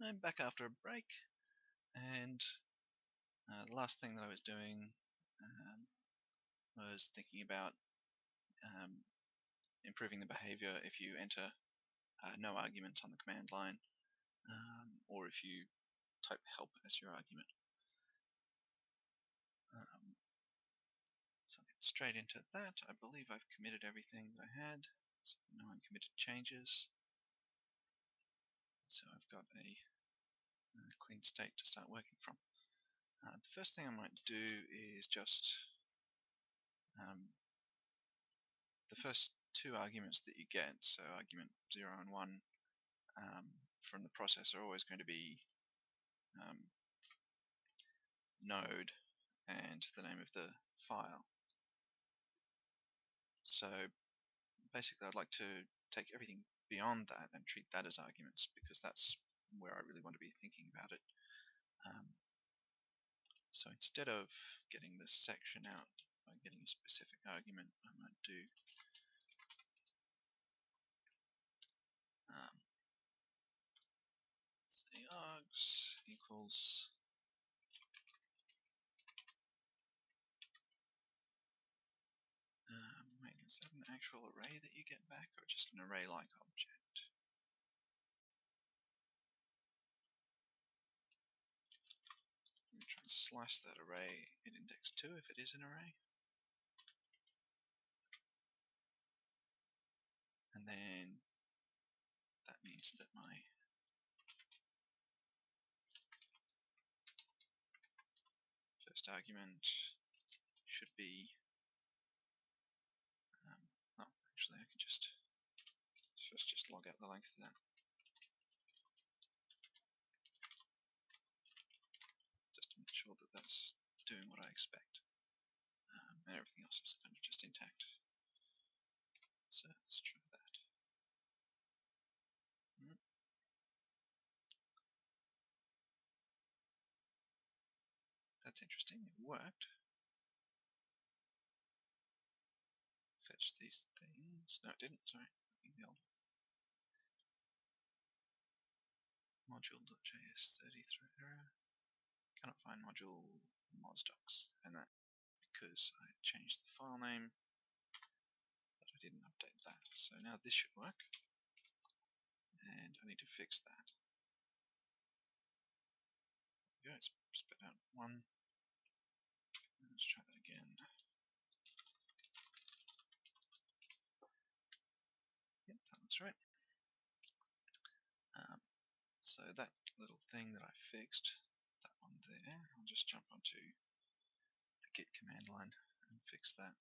I'm back after a break, and the last thing that I was doing was thinking about improving the behavior if you enter no arguments on the command line, or if you type help as your argument. So I'll get straight into that. I believe I've committed everything that I had, so no uncommitted changes. So I've got a clean state to start working from. The first thing I might do is just the first two arguments that you get, so argument 0 and 1 from the process are always going to be node and the name of the file. So basically I'd like to take everything beyond that and treat that as arguments, because that's where I really want to be thinking about it. So instead of getting this section out by getting a specific argument, I might do say args equals wait, is that an actual array that you get back, or just an array-like object? Let me try and slice that array in index 2 if it is an array. And then that means that my first argument should be oh, actually I can just log out the length of that, just to make sure that that's doing what I expect, and everything else is kind of just intact. So let's try that. That's interesting, it worked. Fetch these things. No, it didn't, sorry. The old module.js30 through error. Cannot find module mozdocs, and that because I changed the file name, but I didn't update that. So now this should work, and I need to fix that. There we go, it's spit out 1. Let's try that again. Yep, that's right. So that little thing that I fixed, that one there, I'll just jump onto the git command line and fix that.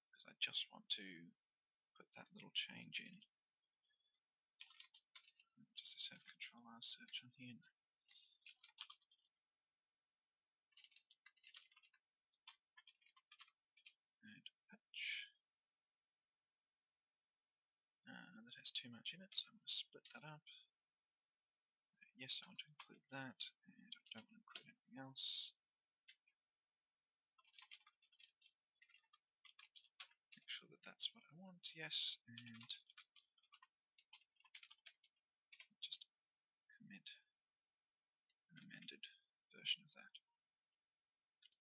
Because I just want to put that little change in. Does this have control R search on here? And patch. That has too much in it, so I'm going to split that up. Yes, I want to include that, and I don't want to include anything else. Make sure that that's what I want, yes, and just commit an amended version of that.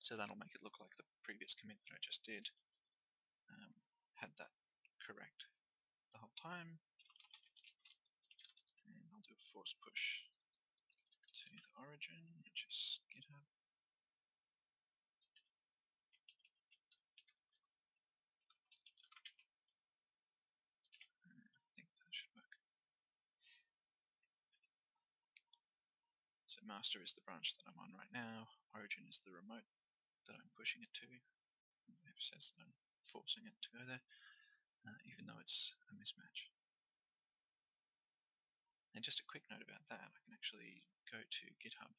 So that'll make it look like the previous commit that I just did had that correct the whole time. And I'll do a force push to the origin, which is GitHub. I think that should work. So master is the branch that I'm on right now. Origin is the remote that I'm pushing it to. It says that I'm forcing it to go there, even though it's a mismatch. And just a quick note about that, I can actually go to GitHub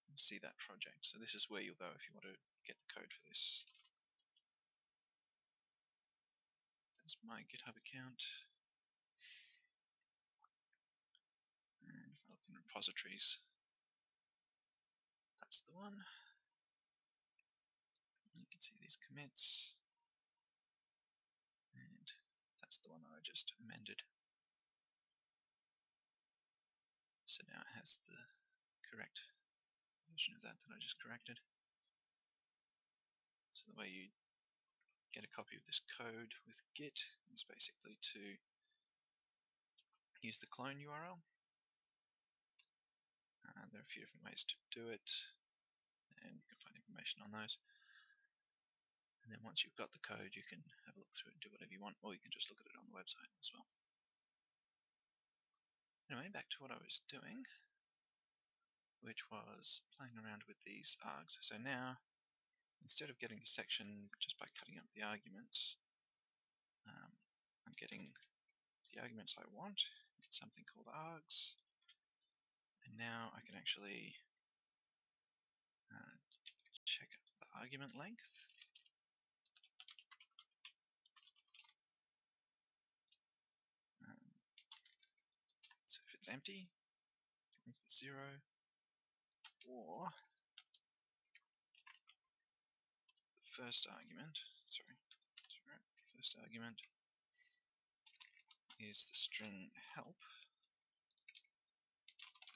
and see that project. So this is where you'll go if you want to get the code for this. That's my GitHub account. And if I look in repositories, that's the one. And you can see these commits. And that's the one I I just amended. So now it has the correct version of that I just corrected. So the way you get a copy of this code with Git is basically to use the clone URL. There are a few different ways to do it, and you can find information on those. And then once you've got the code, you can have a look through it and do whatever you want, or you can just look at it on the website as well. Anyway, back to what I was doing, which was playing around with these args. So now, instead of getting a section just by cutting up the arguments, I'm getting the arguments I want, something called args, and now I can actually check the argument length. So if it's empty, length is 0, or the first argument, first argument is the string help,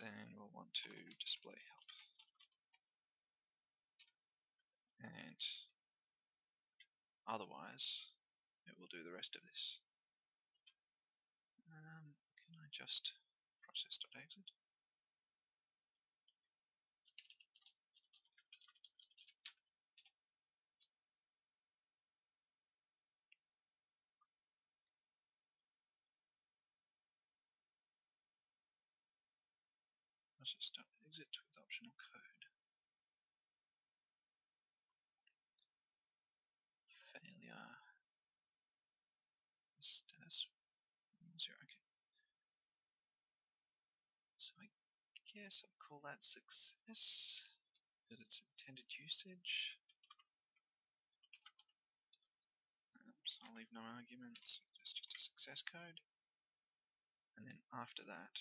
then we'll want to display help. And otherwise, it will do the rest of this. Can I just process.exit? Process.exit with optional code. Failure. Status 0. Okay. So I guess I'll call that success because it's intended usage. So I'll leave no arguments, it's just a success code. And then after that,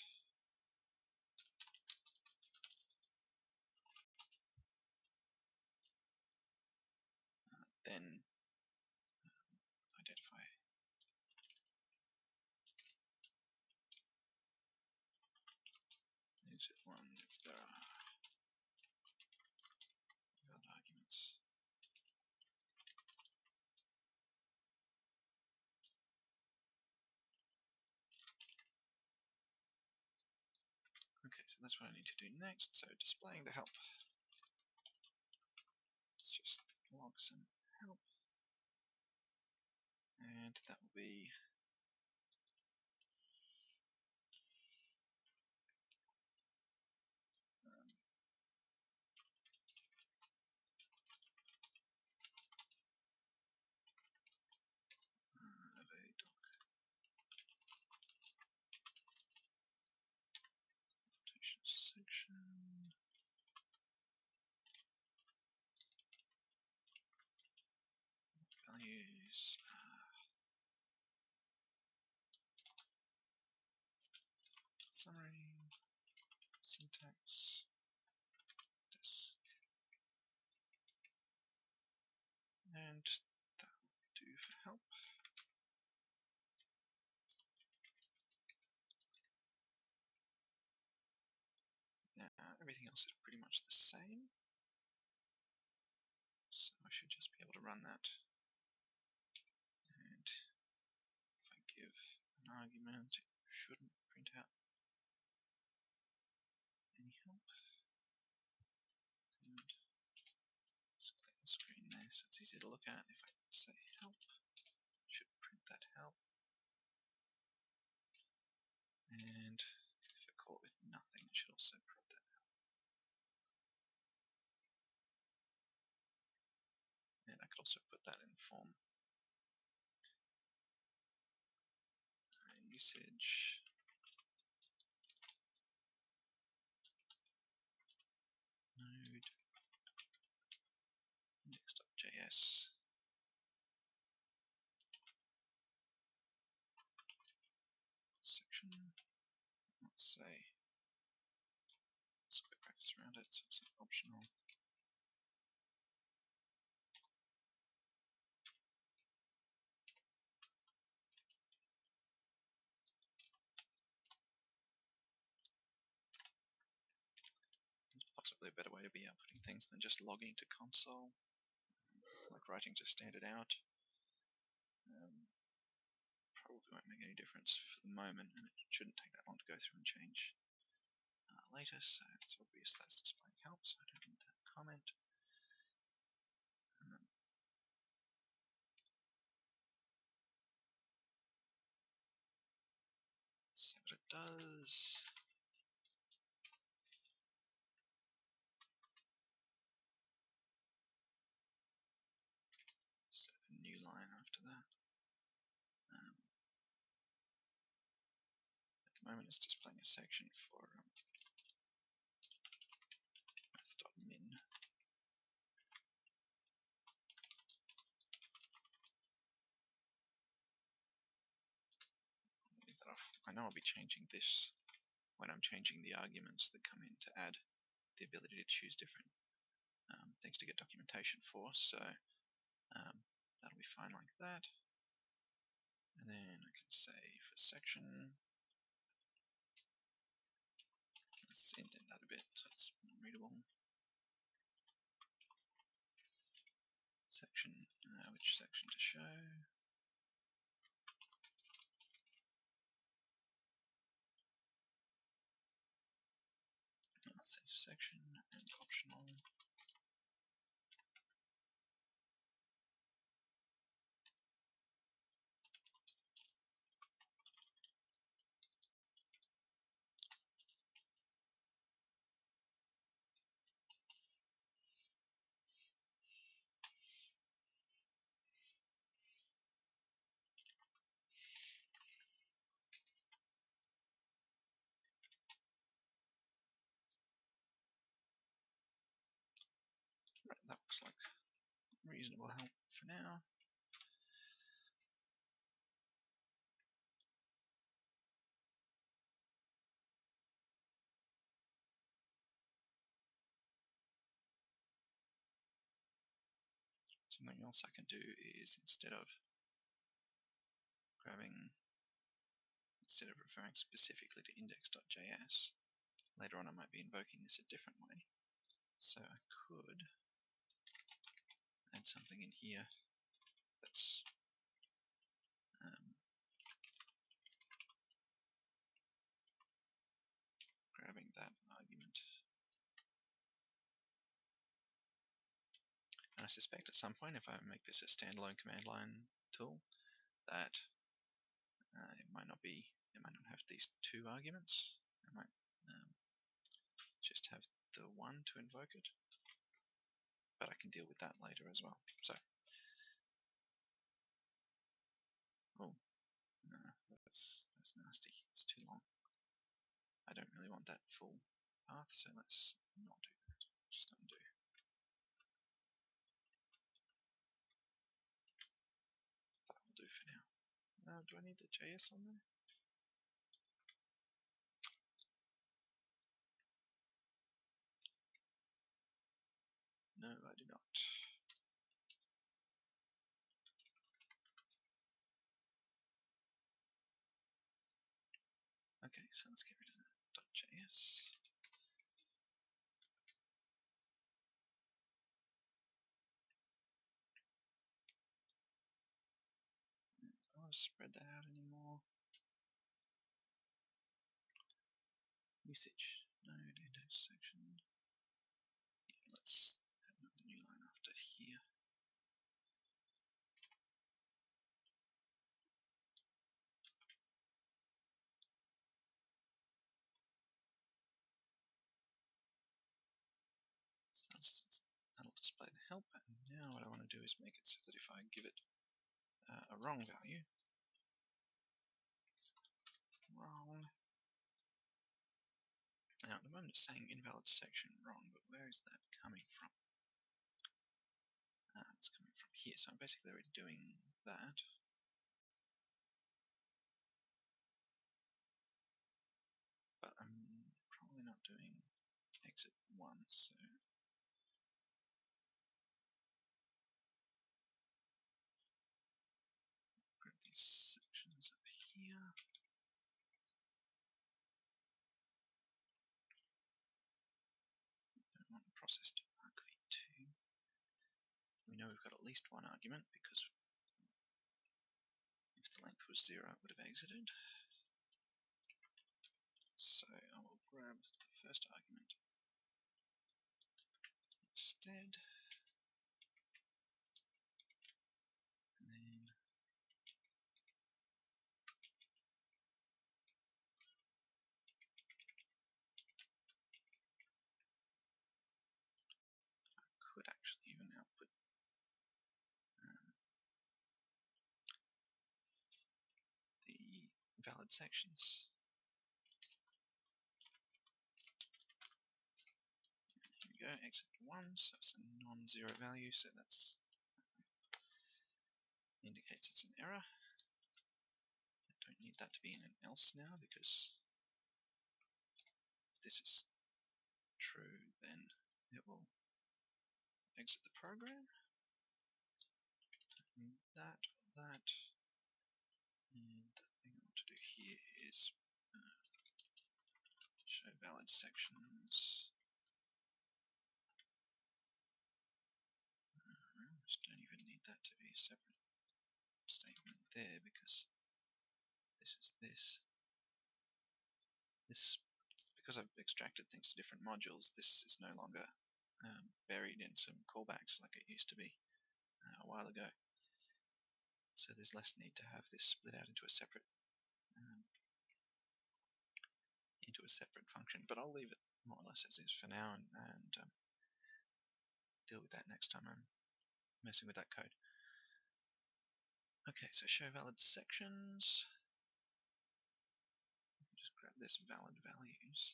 then identify exit one if there are valid arguments. Okay, so that's what I need to do next. So displaying the help. Let's just log some help. And that will be section. Values. Summary. Syntax. This. And that will do for help. Everything else is pretty much the same. So I should just be able to run that. And if I give an argument, it shouldn't print out any help. And just clear the screen there so it's easy to look at. If I say help, it should print that help. And if I call it with nothing, it should also print that help. And I could also put that in form. Usage. Node. Index.js. Section. Let's say square brackets around it, so it's optional. probably a better way to be outputting things than just logging to console, like writing to standard out. Probably won't make any difference for the moment, and it shouldn't take that long to go through and change later, so it's obvious that's displaying help, so I don't need to comment. See what it does. Set a new line after that. At the moment it's displaying a section for math.min. I know I'll be changing this when I'm changing the arguments that come in to add the ability to choose different things to get documentation for, so that'll be fine like that. And then I can say for section, let's indent that a bit so it's more readable. Section, which section to show? I'll say section and optional. Right, that looks like reasonable help for now. Something else I can do is instead of referring specifically to index.js, later on I might be invoking this a different way. So I could add something in here that's grabbing that argument. And I suspect at some point, if I make this a standalone command line tool, that it might not have these two arguments. It might just have the one to invoke it. But I can deal with that later as well. So, oh no, that's nasty. It's too long. I don't really want that full path, so let's not do that. Just undo. That will do for now. Do I need the JS on there? No, I do not. Okay, so let's get rid of that .js. I don't want to spread that out anymore. Usage, node, index section. Yeah, let's add another new line after here. So that'll display the help, and now what I want to do is make it so that if I give it a wrong value, now at the moment it's saying invalid section wrong, but where is that coming from? It's coming from here, so I'm basically already doing that. But I'm probably not doing exit 1, so grab these sections up here. I don't want process to argv2. We know we've got at least one argument because if the length was 0 it would have exited. So I will grab the first argument instead. And then could actually even output the valid sections. Here we go, exit 1, so it's a non-zero value, so that's indicates it's an error. I don't need that to be in an else now because if this is true, then it will exit the program. And that, and the thing I want to do here is show valid sections. I just don't even need that to be a separate statement there because this is this. Because I've extracted things to different modules, this is no longer buried in some callbacks like it used to be a while ago. So there's less need to have this split out into a separate function. But I'll leave it more or less as is for now and deal with that next time I'm messing with that code. Okay, so show valid sections. Just grab this valid values.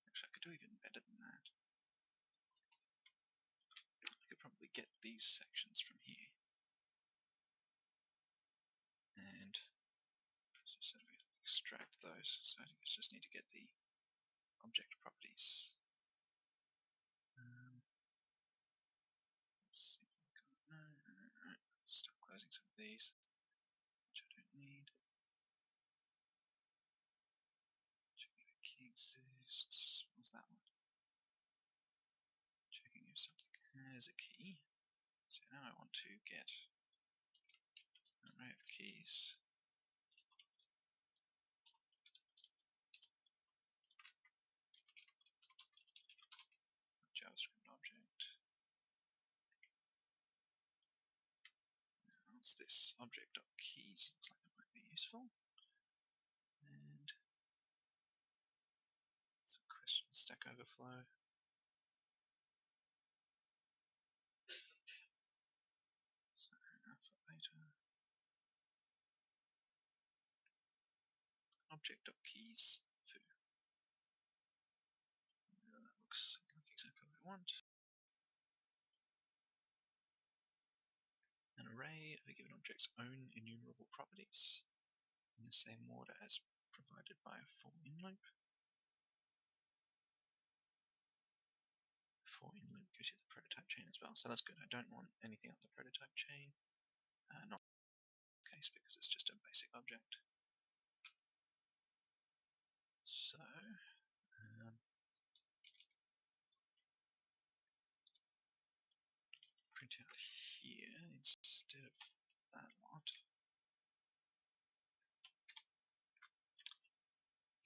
Actually, I could do even better than that. I could probably get these sections from here. And sort of extract those. So I just need to get the object properties. Let's see if I can. No. Start closing some of these, which I don't need. Checking if a key exists. What was that one? Checking if something has a key. So now I want to get an array of keys. JavaScript object. Now it's this object.keys. Looks like it might be useful. And some question Stack Overflow. So alpha beta. Object.keys. That looks like exactly what I want. An array of a given object's own enumerable properties in the same order as provided by a for in loop. The for in loop gives you the prototype chain as well, so that's good. I don't want anything on the prototype chain, not in this case because it's just a basic object. So print out here instead of that lot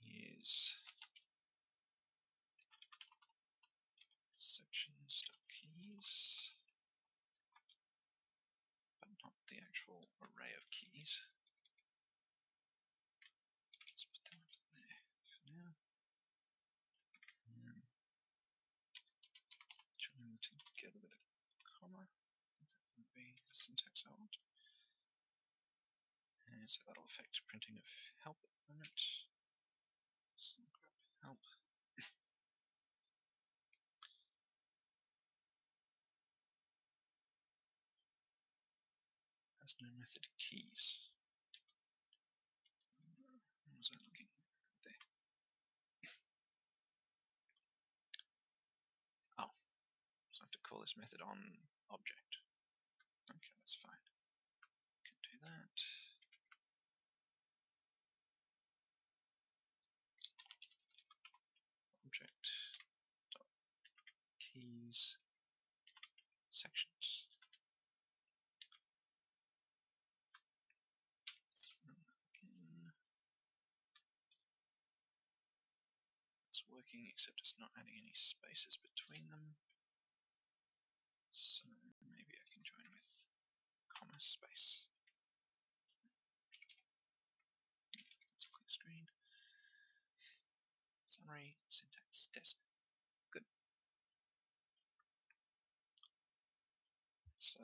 is sections.keys, but not the actual array of keys. Let's put that up there for now. Join together with a comma. That would be the syntax I want. And so that'll affect printing of help at the moment. So grab help. Has no method keys. Where was I looking? There. Oh, so I have to call this method on object. that's fine. Can do that. Object dot keys sections. Let's run that again. It's working, except it's not adding any spaces between them. So maybe I can join with comma space. Let's click screen. Summary, syntax, desk. Good. So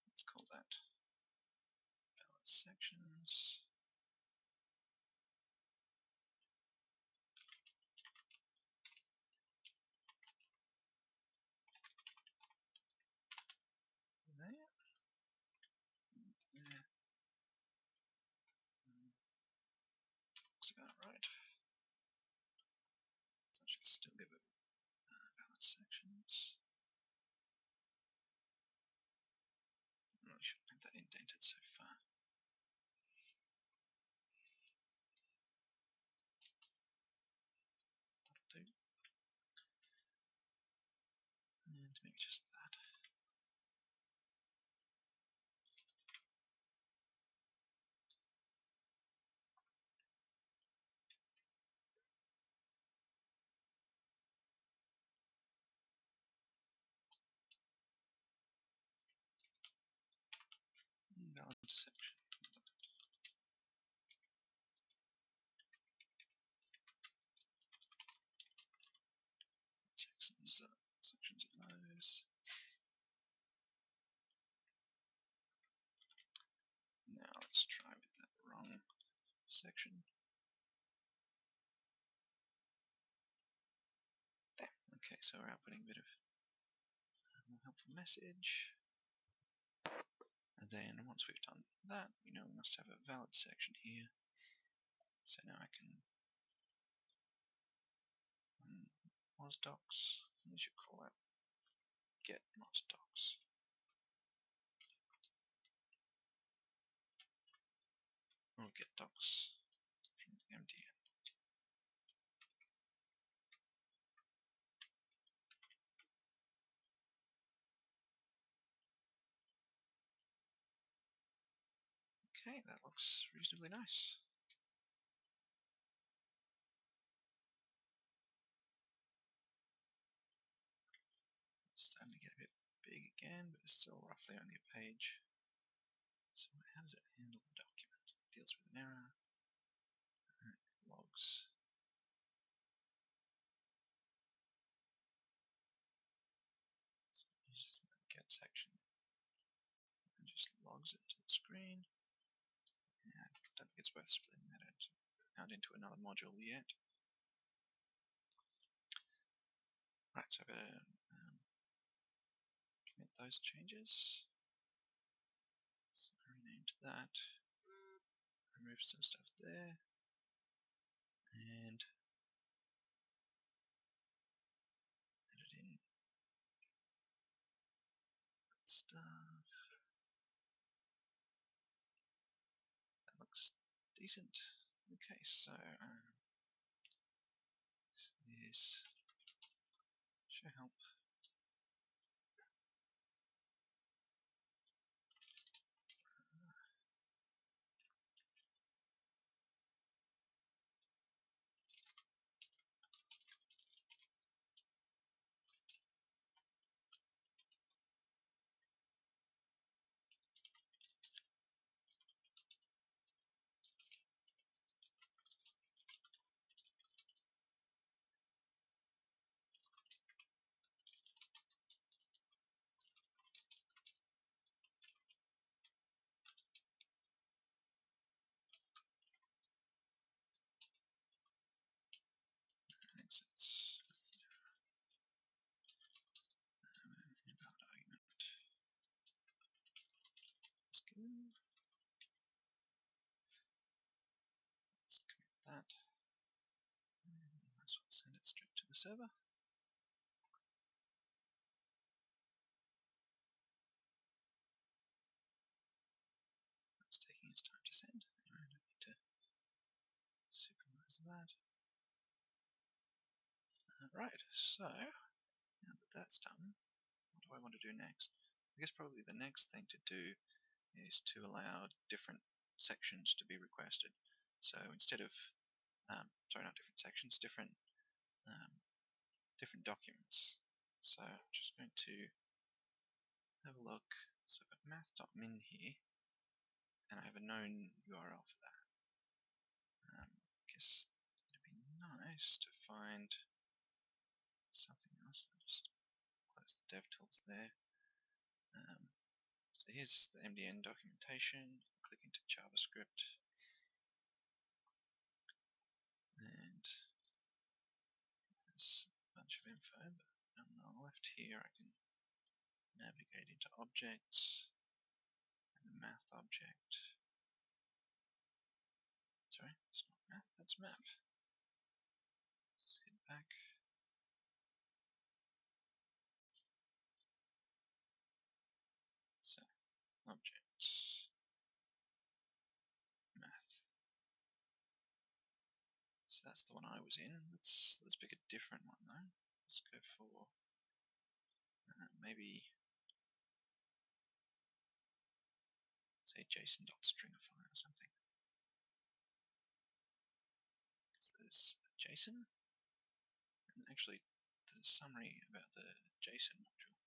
let's call that valid sections. There. There. Looks about right. So I should still give it valid sections. No, I shouldn't have that indented so far. That'll do. And maybe just that. Valid section. Sections of those. Now let's try with that wrong section. There. Okay, so we're outputting a bit of more helpful message. And then once we've done that, we know we must have a valid section here. So now I can run mosdocs. We should call that get mosdocs. Or get docs from the MDN. Okay, that looks reasonably nice. It's starting to get a bit big again, but it's still roughly only a page. So how does it handle the document? It deals with an error. Logs. So it uses the get section and just logs it to the screen. And I don't think it's worth splitting that out into another module yet. Right, so I've got to commit those changes. So I renamed that. Remove some stuff there. And edit in stuff. That looks decent. Okay, so this is show help. server. It's taking its time to send. I don't need to synchronize that. Right, so now that that's done, what do I want to do next? I guess probably the next thing to do is to allow different sections to be requested. So instead of, sorry, not different sections, different documents. So I'm just going to have a look. So I've got math.min here, and I have a known URL for that. I guess it'd be nice to find something else. I'll just close the DevTools there. So here's the MDN documentation. Click into JavaScript, and there's a bunch of info. But on the left here, I can navigate into objects and the math object. Sorry, it's not math, that's map. Let's head back. So, objects, math. So that's the one I was in. Let's pick a different one though. Let's go for maybe say JSON.stringify or something. So there's JSON, and actually the summary about the JSON module,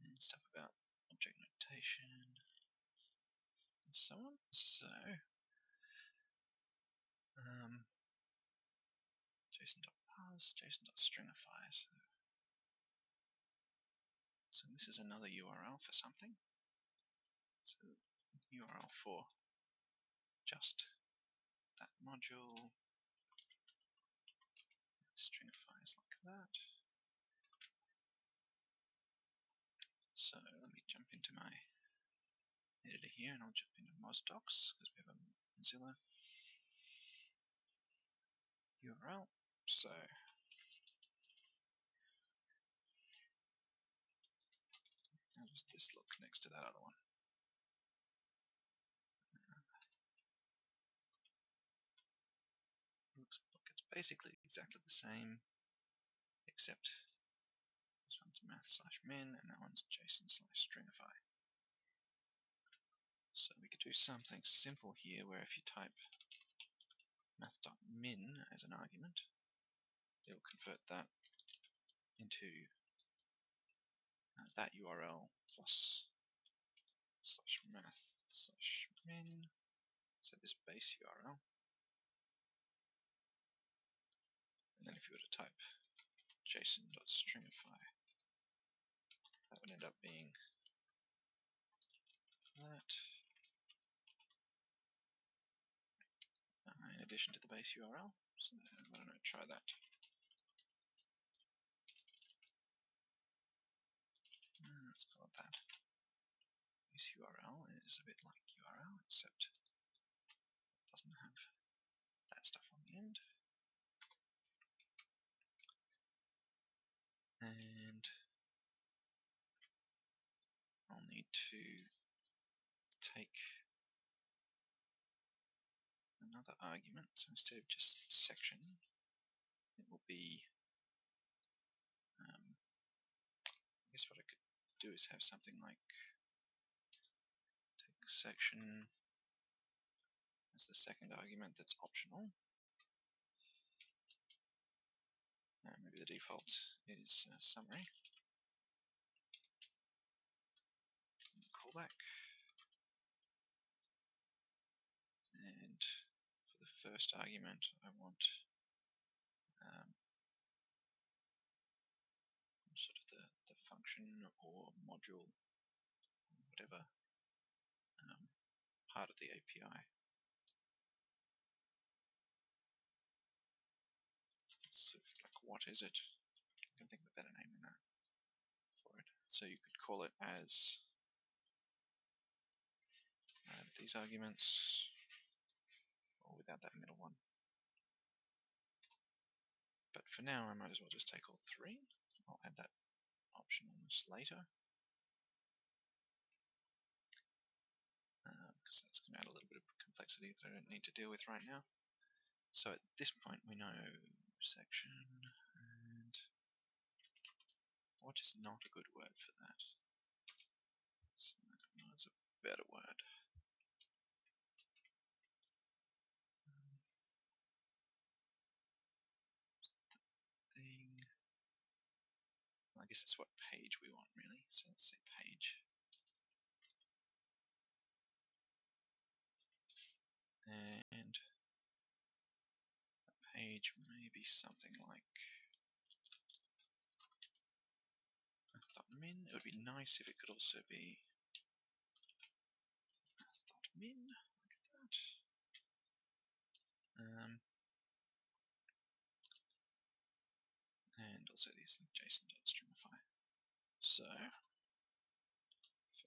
and stuff about object notation, and so on. So JSON.parse, JSON.stringify. So this is another URL for something. So URL for just that module. Stringifies like that. So let me jump into my editor here, and I'll jump into Mozdocs because we have a Mozilla URL. So how does this look next to that other one? Looks like it's basically exactly the same, except this one's math/min and that one's JSON/stringify. So we could do something simple here, where if you type math.min as an argument, it will convert that into that URL plus /math/min, so this base URL. And then if you were to type JSON.stringify, that would end up being that, in addition to the base URL. So why don't I try that? Let's call it that. Base URL is a bit like URL, except it doesn't have that stuff on the end. And I'll need to take another argument. So instead of just section, it will be, I guess what I could do is have something like take section as the second argument that's optional. Maybe the default is summary. Callback. And for the first argument, I want sort of the function or module, or whatever part of the API. Sort of like, what is it? I can think of a better name than that for it. So you could call it as these arguments, or without that middle one. But for now, I might as well just take all three. I'll add that option almost later, because that's going to add a little bit of complexity that I don't need to deal with right now. So at this point, we know section, and what is not a good word for that? So it's a better word. Thing. I guess that's what page we want, really. So let's say page. And a page may be something like .min. It would be nice if it could also be .min, like that. And also these JSON.stringify. So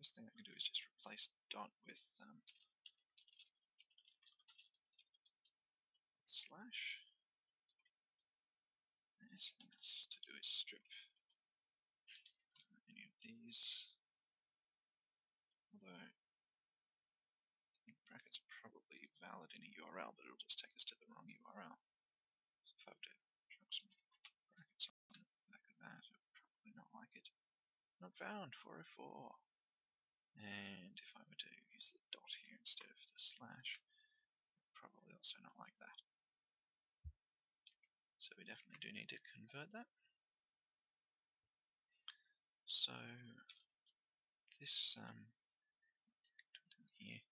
first thing I can do is just replace dot with slash. SMS to do is strip any of these. Although I think brackets are probably valid in a URL, but it'll just take us to the wrong URL. So if I were to drop some brackets on the back of that, it would probably not like it. Not found 404. And if I were to use the dot here instead of the slash, it would probably also not like that. So we definitely do need to convert that. So this here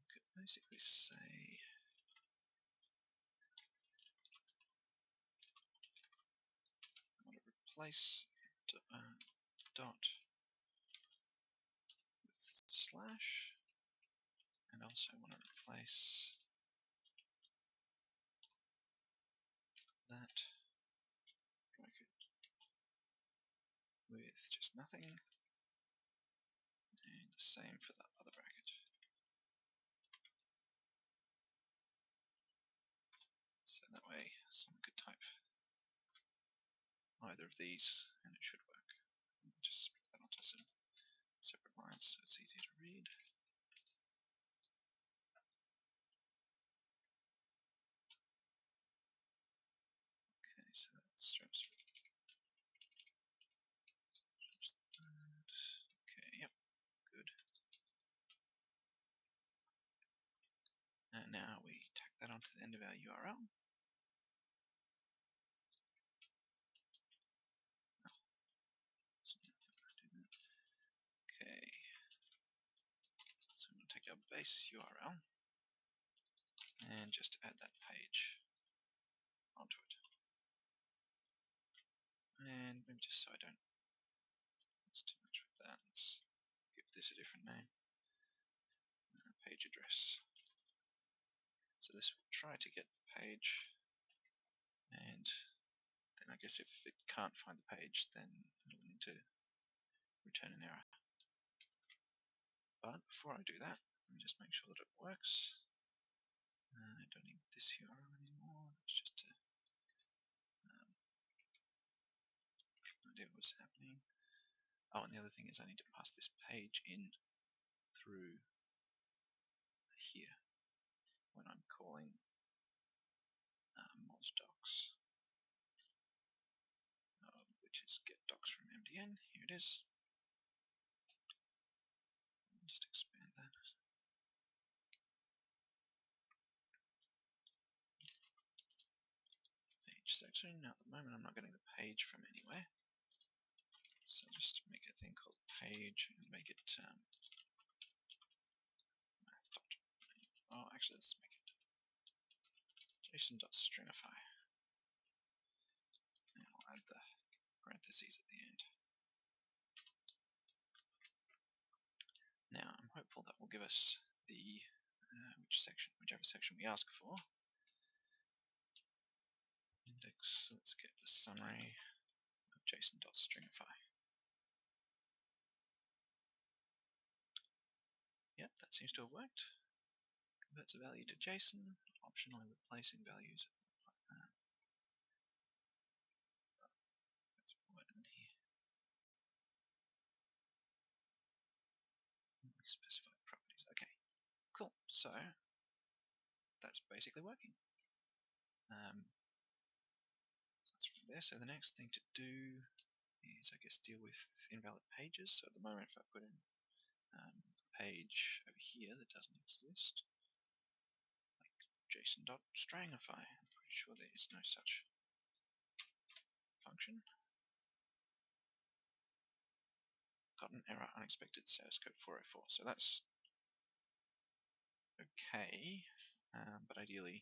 could basically say I want to replace dot with slash, and also want to replace that bracket with just nothing, and the same for the other bracket. So that way someone could type either of these and it should work. Just split that onto some separate lines so it's easier to read. Okay, so that strips. Okay, yep, good. And now we tack that onto the end of our URL. Okay, so I'm going to take our base URL and just add that page onto it. And maybe just so I don't mess too much with that, let's give this a different name. Page address. So this will try to get the page, and then I guess if it can't find the page, then it'll need to return an error. But before I do that, let me just make sure that it works. I don't need this URL anymore. It's just to idea what's happening. Oh, and the other thing is I need to pass this page in through here when I'm calling mozdocs, which is get docs from MDN. Here it is. Just expand that. Page section. Now at the moment I'm not getting the page from anywhere. So just make a thing called page and make it oh, actually let's make it JSON.stringify. And I'll add the parentheses at the end. Now I'm hopeful that will give us the whichever section we ask for. Index, let's get the summary of JSON.stringify. Yep, that seems to have worked. converts a value to JSON, optionally replacing values. Let's put it in here. Specified properties. Okay, cool. So that's basically working. That's from there. So the next thing to do is, I guess, deal with invalid pages. So at the moment, if I put in a page over here that doesn't exist, like JSON.strangify, I'm pretty sure there is no such function. Got an error, unexpected status code 404. So that's okay, but ideally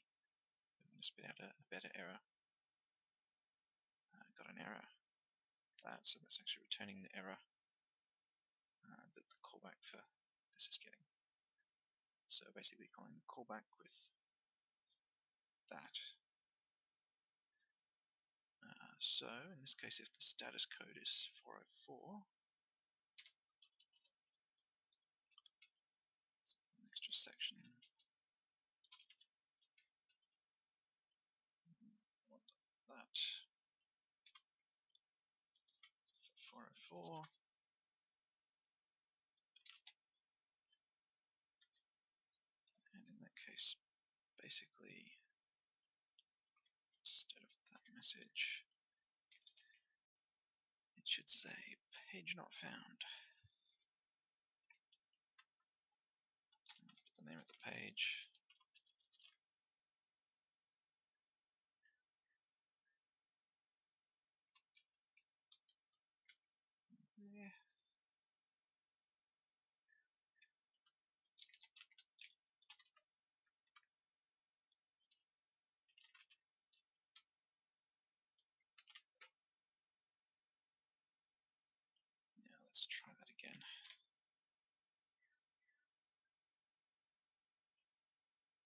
we want to spit out a better error. Got an error. So that's actually returning the error that the callback for this is getting. So basically calling the callback with that. So in this case, if the status code is 404, an extra section. Want that for 404. And in that case, basically, instead of that message, it should say page not found. The name of the page. Yeah. Now let's try that again.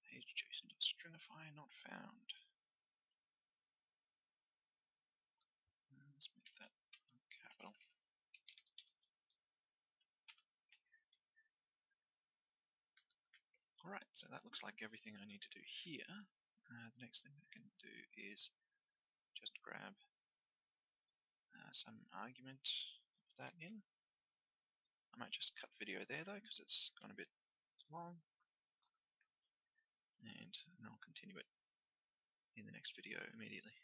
Page JSON.stringify not found. Let's make that capital. Alright, so that looks like everything I need to do here. The next thing I can do is just grab some argument of that in. I might just cut video there though, because it's gone a bit long. And I'll continue it in the next video immediately.